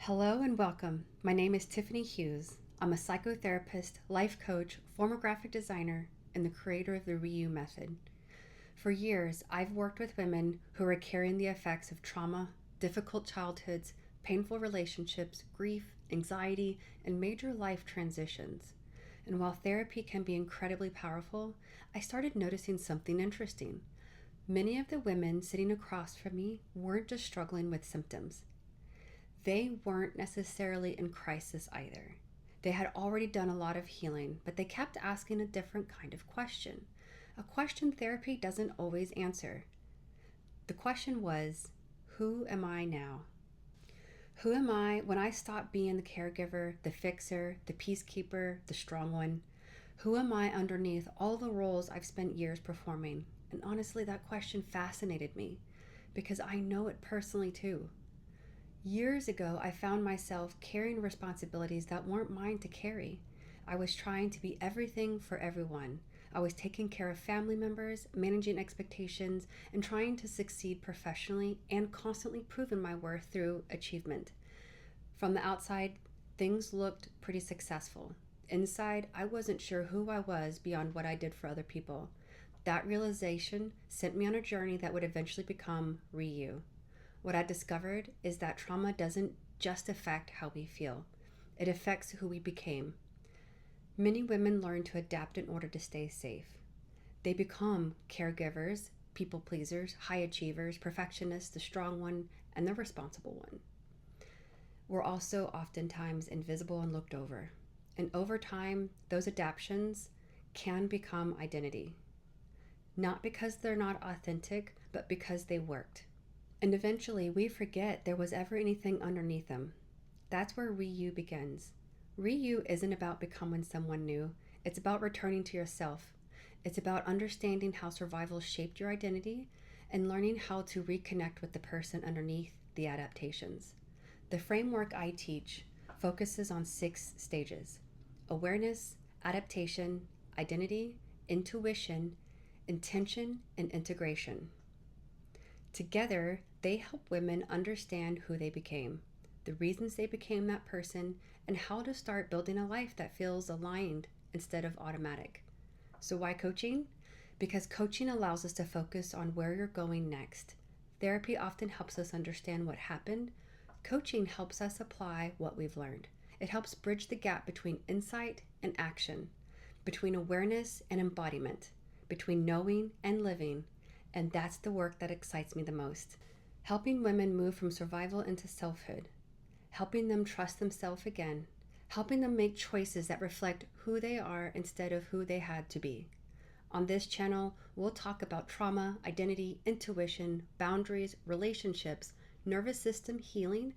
Hello and welcome. My name is Tiffany Hughes. I'm a psychotherapist, life coach, former graphic designer, and the creator of the Ryu method. For years, I've worked with women who are carrying the effects of trauma, difficult childhoods, painful relationships, grief, anxiety, and major life transitions. And while therapy can be incredibly powerful, I started noticing something interesting. Many of the women sitting across from me weren't just struggling with symptoms. They weren't necessarily in crisis either. They had already done a lot of healing, but they kept asking a different kind of question. A question therapy doesn't always answer. The question was, who am I now? Who am I when I stop being the caregiver, the fixer, the peacekeeper, the strong one? Who am I underneath all the roles I've spent years performing? And honestly, that question fascinated me because I know it personally too. Years ago, I found myself carrying responsibilities that weren't mine to carry. I was trying to be everything for everyone. I was taking care of family members, managing expectations, and trying to succeed professionally and constantly proving my worth through achievement. From the outside, things looked pretty successful. Inside, I wasn't sure who I was beyond what I did for other people. That realization sent me on a journey that would eventually become Ryu. What I discovered is that trauma doesn't just affect how we feel. It affects who we became. Many women learn to adapt in order to stay safe. They become caregivers, people pleasers, high achievers, perfectionists, the strong one, and the responsible one. We're also oftentimes invisible and looked over. And over time, those adaptations can become identity. Not because they're not authentic, but because they worked. And eventually, we forget there was ever anything underneath them. That's where Ryu begins. Ryu isn't about becoming someone new. It's about returning to yourself. It's about understanding how survival shaped your identity and learning how to reconnect with the person underneath the adaptations. The framework I teach focuses on 6 stages: awareness, adaptation, identity, intuition, intention, and integration. Together, they help women understand who they became, the reasons they became that person, and how to start building a life that feels aligned instead of automatic. So why coaching? Because coaching allows us to focus on where you're going next. Therapy often helps us understand what happened. Coaching helps us apply what we've learned. It helps bridge the gap between insight and action, between awareness and embodiment, between knowing and living. And that's the work that excites me the most. Helping women move from survival into selfhood, helping them trust themselves again, helping them make choices that reflect who they are instead of who they had to be. On this channel, we'll talk about trauma, identity, intuition, boundaries, relationships, nervous system healing,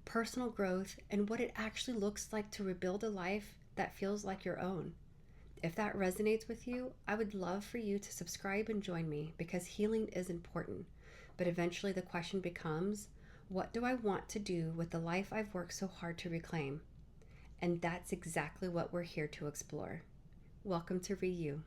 personal growth, and what it actually looks like to rebuild a life that feels like your own. If that resonates with you, I would love for you to subscribe and join me because healing is important. But eventually the question becomes, what do I want to do with the life I've worked so hard to reclaim? And that's exactly what we're here to explore. Welcome to Ryu.